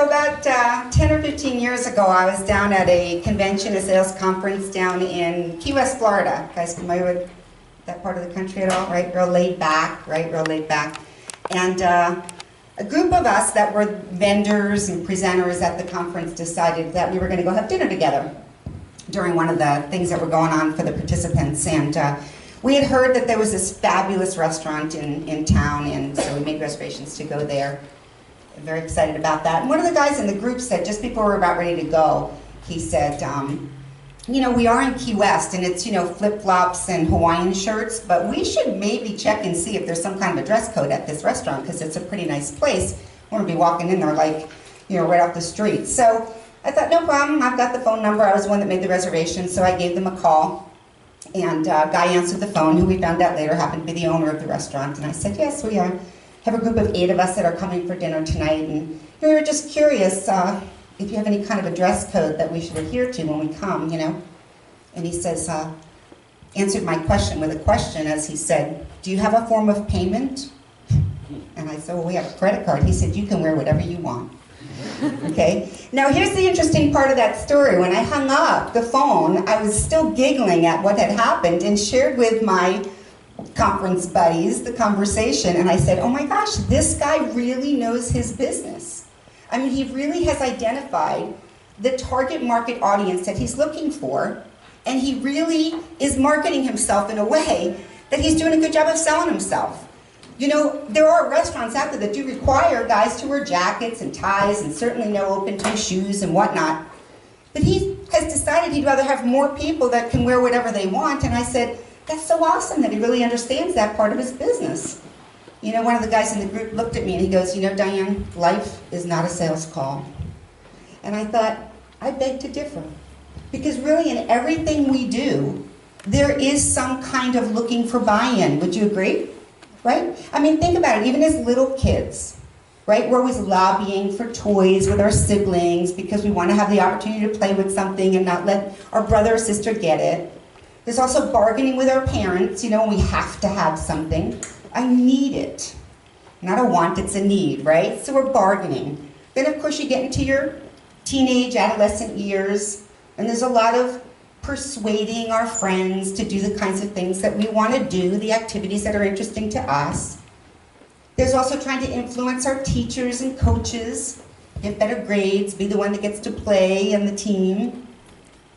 about 10 or 15 years ago, I was down at a convention, a sales conference down in Key West, Florida. You guys familiar with that part of the country at all, right? Real laid back, right? Real laid back. And a group of us that were vendors and presenters at the conference decided that we were going to go have dinner together during one of the things that were going on for the participants. And we had heard that there was this fabulous restaurant in town, and so we made reservations to go there. I'm very excited about that. And one of the guys in the group said, just before we were about ready to go, he said, you know, we are in Key West, and it's, you know, flip-flops and Hawaiian shirts, but we should maybe check and see if there's some kind of a dress code at this restaurant, because it's a pretty nice place. We're going to be walking in there like, you know, right off the street. So I thought, no problem, I've got the phone number. I was the one that made the reservation, so I gave them a call. And a guy answered the phone, who we found out later happened to be the owner of the restaurant. And I said, yes, we are. Have a group of 8 of us that are coming for dinner tonight, and we were just curious if you have any kind of a dress code that we should adhere to when we come, you know. And he says, answered my question with a question as he said, do you have a form of payment? And I said, well, we have a credit card. He said, you can wear whatever you want. Okay, now here's the interesting part of that story. When I hung up the phone, I was still giggling at what had happened and shared with my conference buddies the conversation, and I said, oh my gosh, this guy really knows his business. I mean, he really has identified the target market audience that he's looking for, and he really is marketing himself in a way that he's doing a good job of selling himself. You know, there are restaurants out there that do require guys to wear jackets and ties and certainly no open-toe shoes and whatnot, but he has decided he'd rather have more people that can wear whatever they want, and I said, that's so awesome that he really understands that part of his business. You know, one of the guys in the group looked at me and he goes, you know, Diane, life is not a sales call. And I thought, I beg to differ. Because really in everything we do, there is some kind of looking for buy-in. Would you agree? Right? I mean, think about it, even as little kids, right? We're always lobbying for toys with our siblings because we want to have the opportunity to play with something and not let our brother or sister get it. There's also bargaining with our parents, you know, we have to have something. I need it. Not a want, it's a need, right? So we're bargaining. Then of course you get into your teenage, adolescent years, and there's a lot of persuading our friends to do the kinds of things that we want to do, the activities that are interesting to us. There's also trying to influence our teachers and coaches, get better grades, be the one that gets to play on the team.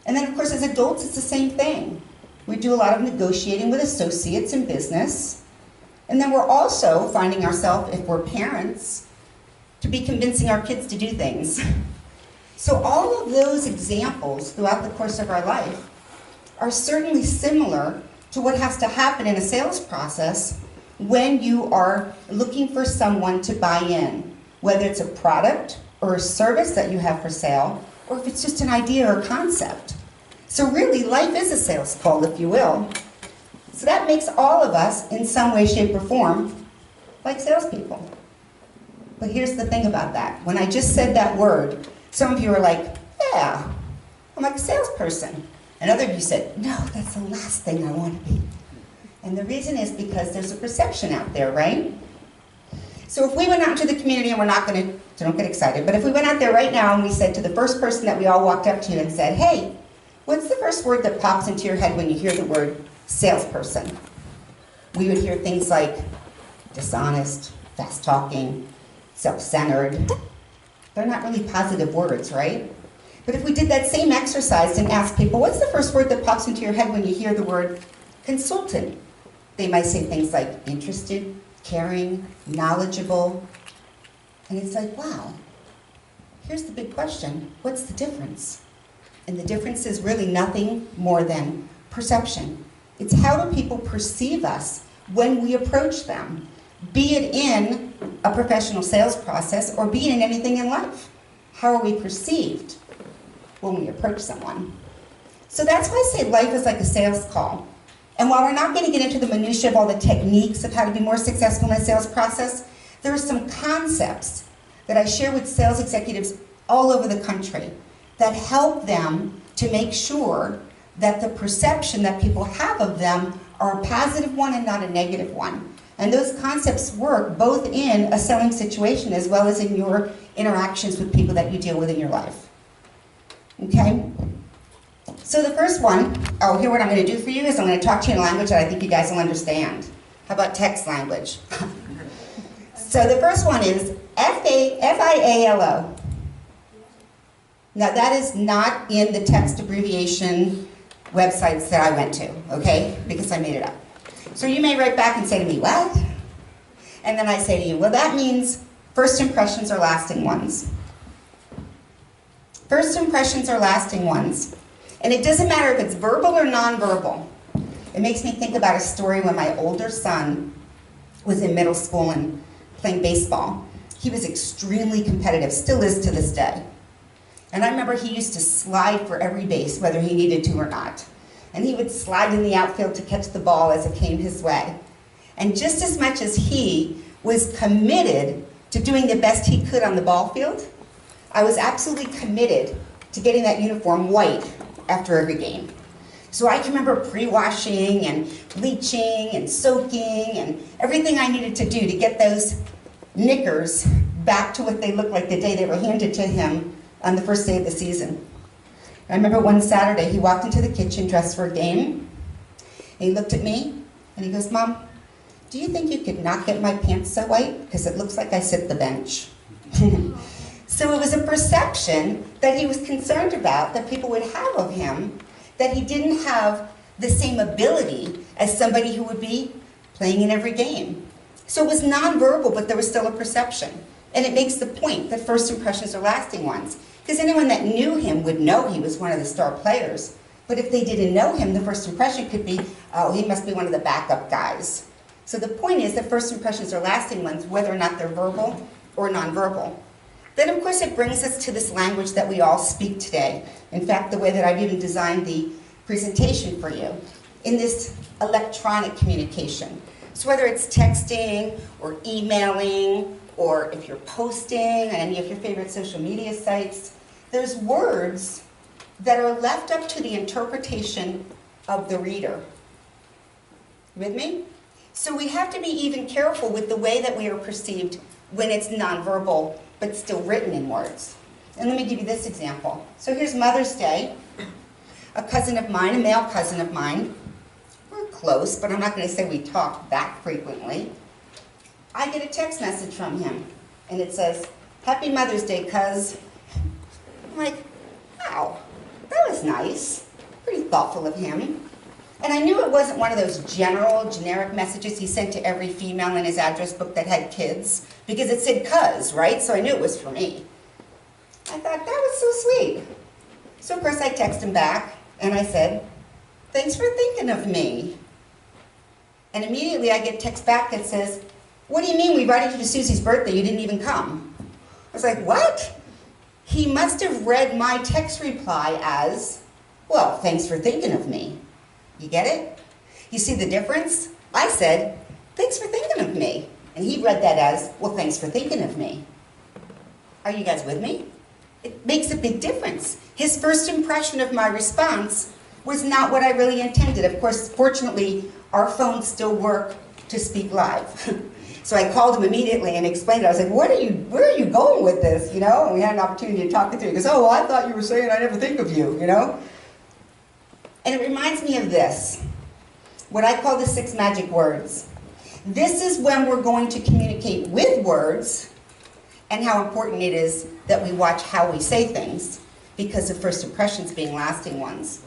And then of course as adults it's the same thing. We do a lot of negotiating with associates in business. And then we're also finding ourselves, if we're parents, to be convincing our kids to do things. So all of those examples throughout the course of our life are certainly similar to what has to happen in a sales process when you are looking for someone to buy in, whether it's a product or a service that you have for sale, or if it's just an idea or concept. So really, life is a sales call, if you will. So that makes all of us, in some way, shape, or form, like salespeople. But here's the thing about that. When I just said that word, some of you are like, yeah, I'm like a salesperson. And other of you said, no, that's the last thing I want to be. And the reason is because there's a perception out there, right? So if we went out into the community, and we're not going to, so don't get excited, but if we went out there right now and we said to the first person that we all walked up to and said, hey, what's the first word that pops into your head when you hear the word salesperson? We would hear things like dishonest, fast-talking, self-centered. They're not really positive words, right? But if we did that same exercise and asked people, what's the first word that pops into your head when you hear the word consultant? They might say things like interested, caring, knowledgeable. And it's like, wow, here's the big question. What's the difference? And the difference is really nothing more than perception. It's how do people perceive us when we approach them, be it in a professional sales process or be it in anything in life. How are we perceived when we approach someone? So that's why I say life is like a sales call. And while we're not going to get into the minutiae of all the techniques of how to be more successful in a sales process, there are some concepts that I share with sales executives all over the country that help them to make sure that the perception that people have of them are a positive one and not a negative one. And those concepts work both in a selling situation as well as in your interactions with people that you deal with in your life. Okay? So the first one, here what I'm going to do for you is I'm going to talk to you in a language that I think you guys will understand. How about text language? So the first one is F-I-A-L-O. Now that is not in the text abbreviation websites that I went to, okay? Because I made it up. So you may write back and say to me, what? And then I say to you, well, that means first impressions are lasting ones. First impressions are lasting ones. And it doesn't matter if it's verbal or nonverbal. It makes me think about a story when my older son was in middle school and playing baseball. He was extremely competitive, still is to this day. And I remember he used to slide for every base, whether he needed to or not. And he would slide in the outfield to catch the ball as it came his way. And just as much as he was committed to doing the best he could on the ball field, I was absolutely committed to getting that uniform white after every game. So I can remember pre-washing and bleaching and soaking and everything I needed to do to get those knickers back to what they looked like the day they were handed to him on the first day of the season. I remember one Saturday, he walked into the kitchen dressed for a game, and he looked at me, and he goes, Mom, do you think you could not get my pants so white? Because it looks like I sit the bench. So it was a perception that he was concerned about, that people would have of him, that he didn't have the same ability as somebody who would be playing in every game. So it was nonverbal, but there was still a perception. And it makes the point that first impressions are lasting ones. Because anyone that knew him would know he was one of the star players. But if they didn't know him, the first impression could be, oh, he must be one of the backup guys. So the point is that first impressions are lasting ones, whether or not they're verbal or nonverbal. Then, of course, it brings us to this language that we all speak today. In fact, the way that I've even designed the presentation for you, in this electronic communication. So whether it's texting or emailing, or if you're posting on any of your favorite social media sites, there's words that are left up to the interpretation of the reader. You with me? So we have to be even careful with the way that we are perceived when it's nonverbal, but still written in words. And let me give you this example. So here's Mother's Day. A cousin of mine, a male cousin of mine, we're close, but I'm not going to say we talk that frequently. I get a text message from him, and it says, Happy Mother's Day, cuz. I'm like, wow, that was nice. Pretty thoughtful of him. And I knew it wasn't one of those generic messages he sent to every female in his address book that had kids, because it said cuz, right? So I knew it was for me. I thought, that was so sweet. So of course I text him back, and I said, thanks for thinking of me. And immediately I get text back that says, what do you mean we invited you to Susie's birthday, you didn't even come? I was like, what? He must have read my text reply as, well, thanks for thinking of me. You get it? You see the difference? I said, thanks for thinking of me. And he read that as, well, thanks for thinking of me. Are you guys with me? It makes a big difference. His first impression of my response was not what I really intended. Of course, fortunately, our phones still work to speak live. So I called him immediately and explained it. I was like, where are you going with this, you know? And we had an opportunity to talk it through. He goes, oh, well, I thought you were saying I never think of you, you know? And it reminds me of this, what I call the 6 magic words. This is when we're going to communicate with words, and how important it is that we watch how we say things, because of first impressions being lasting ones.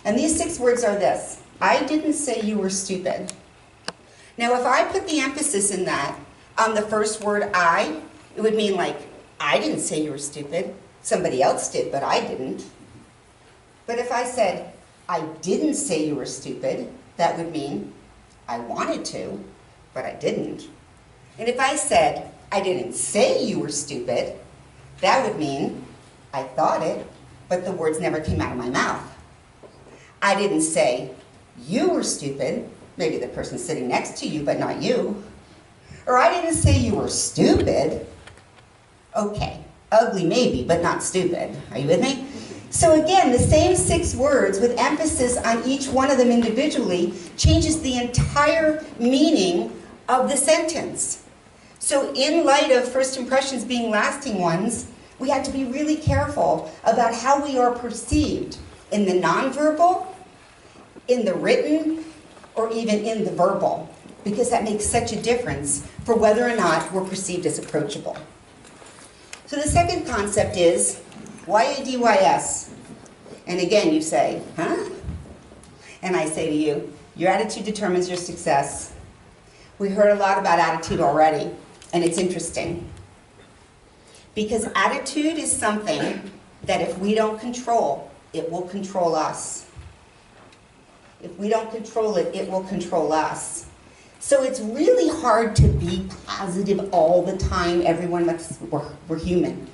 And these 6 words are this: I didn't say you were stupid. Now, if I put the emphasis in that on the first word I, it would mean like, I didn't say you were stupid. Somebody else did, but I didn't. But if I said, I didn't say you were stupid, that would mean I wanted to, but I didn't. And if I said, I didn't say you were stupid, that would mean I thought it, but the words never came out of my mouth. I didn't say you were stupid, maybe the person sitting next to you, but not you. Or I didn't say you were stupid. Okay, ugly maybe, but not stupid. Are you with me? So again, the same 6 words with emphasis on each one of them individually changes the entire meaning of the sentence. So in light of first impressions being lasting ones, we have to be really careful about how we are perceived in the nonverbal, in the written, or even in the verbal, because that makes such a difference for whether or not we're perceived as approachable. So the second concept is YADYS. And again, you say, huh? And I say to you, your attitude determines your success. We heard a lot about attitude already, and it's interesting. Because attitude is something that if we don't control, it will control us. If we don't control it, it will control us. So it's really hard to be positive all the time. We're human.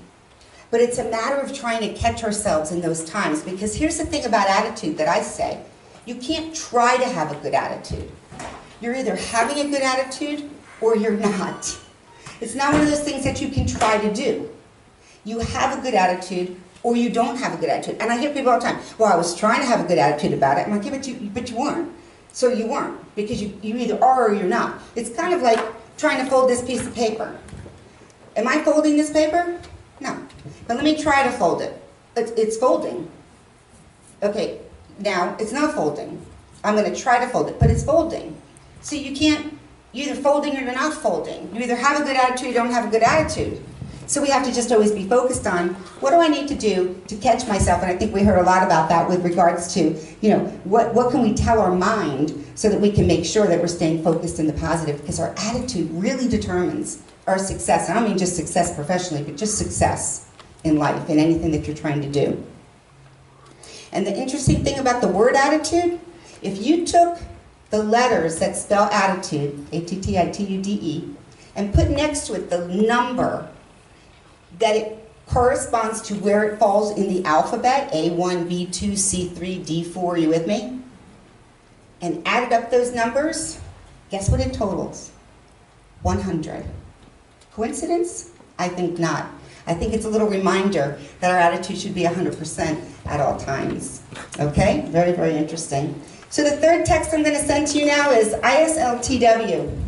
But it's a matter of trying to catch ourselves in those times. Because here's the thing about attitude that I say. You can't try to have a good attitude. You're either having a good attitude or you're not. It's not one of those things that you can try to do. You have a good attitude or you don't have a good attitude. And I hear people all the time, well, I was trying to have a good attitude about it. I'm like, yeah, but you weren't. So you weren't, because you either are or you're not. It's kind of like trying to fold this piece of paper. Am I folding this paper? No. But let me try to fold it. It's folding. Okay, now it's not folding. I'm going to try to fold it, but it's folding. So you're either folding or you're not folding. You either have a good attitude or you don't have a good attitude. So we have to just always be focused on, what do I need to do to catch myself? And I think we heard a lot about that with regards to, what can we tell our mind so that we can make sure that we're staying focused in the positive, because our attitude really determines our success. I don't mean just success professionally, but just success in life, in anything that you're trying to do. And the interesting thing about the word attitude, if you took the letters that spell attitude, A-T-T-I-T-U-D-E, and put next to it the number that it corresponds to where it falls in the alphabet, A1, B2, C3, D4, are you with me? And added up those numbers, guess what it totals? 100. Coincidence? I think not. I think it's a little reminder that our attitude should be 100% at all times. Okay? Very, very interesting. So the third text I'm going to send to you now is ISLTW.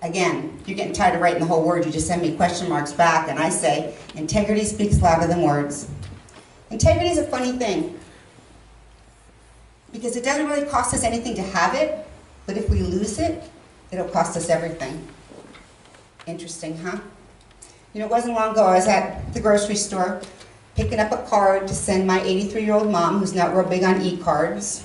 Again, if you're getting tired of writing the whole word, you just send me question marks back, and I say, integrity speaks louder than words. Integrity is a funny thing, because it doesn't really cost us anything to have it, but if we lose it, it'll cost us everything. Interesting, huh? It wasn't long ago, I was at the grocery store, picking up a card to send my 83-year-old mom, who's not real big on e-cards.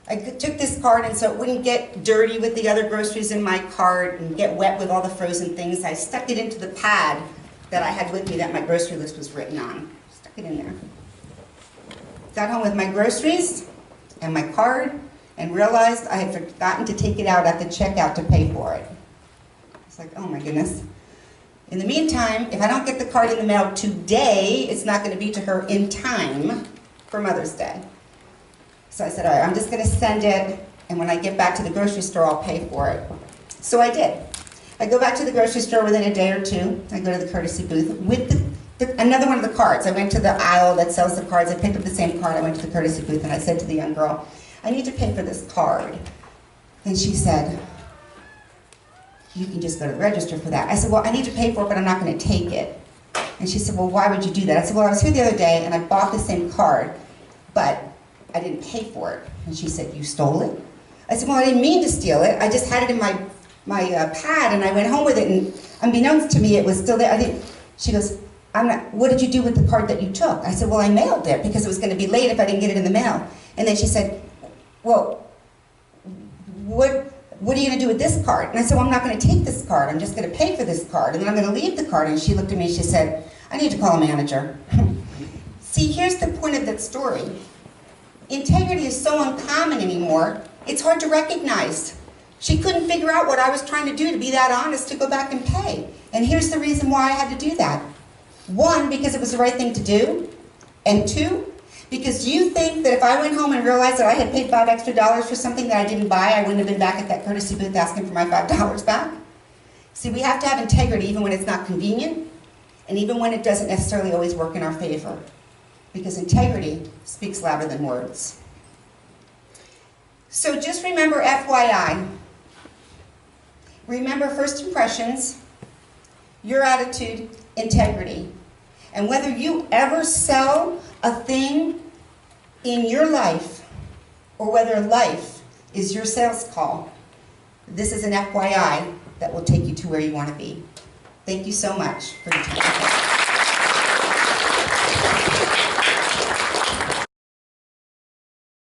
I took this card, and so it wouldn't get dirty with the other groceries in my cart and get wet with all the frozen things, I stuck it into the pad that I had with me that my grocery list was written on. Stuck it in there. Got home with my groceries and my card and realized I had forgotten to take it out at the checkout to pay for it. It's like, oh my goodness. In the meantime, if I don't get the card in the mail today, it's not going to be to her in time for Mother's Day. So I said, all right, I'm just going to send it, and when I get back to the grocery store, I'll pay for it. So I did. I go back to the grocery store within a day or two. I go to the courtesy booth with another one of the cards. I went to the aisle that sells the cards. I picked up the same card. I went to the courtesy booth, and I said to the young girl, I need to pay for this card. And she said, you can just go to the register for that. I said, well, I need to pay for it, but I'm not going to take it. And she said, well, why would you do that? I said, well, I was here the other day, and I bought the same card, but I didn't pay for it. And she said, you stole it? I said, well, I didn't mean to steal it. I just had it in my pad, and I went home with it, and unbeknownst to me, it was still there. She goes, what did you do with the card that you took? I said, well, I mailed it because it was going to be late if I didn't get it in the mail. And then she said, well, what are you going to do with this card? And I said, well, I'm not going to take this card. I'm just going to pay for this card, and then I'm going to leave the card. And she looked at me, she said, I need to call a manager. See, here's the point of that story. Integrity is so uncommon anymore, it's hard to recognize. She couldn't figure out what I was trying to do to be that honest to go back and pay. And here's the reason why I had to do that. One, because it was the right thing to do. And two, because do you think that if I went home and realized that I had paid $5 extra for something that I didn't buy, I wouldn't have been back at that courtesy booth asking for my $5 back? See, we have to have integrity even when it's not convenient, and even when it doesn't necessarily always work in our favor. Because integrity speaks louder than words. So just remember, FYI, remember first impressions, your attitude, integrity. And whether you ever sell a thing in your life, or whether life is your sales call, this is an FYI that will take you to where you want to be. Thank you so much for your time.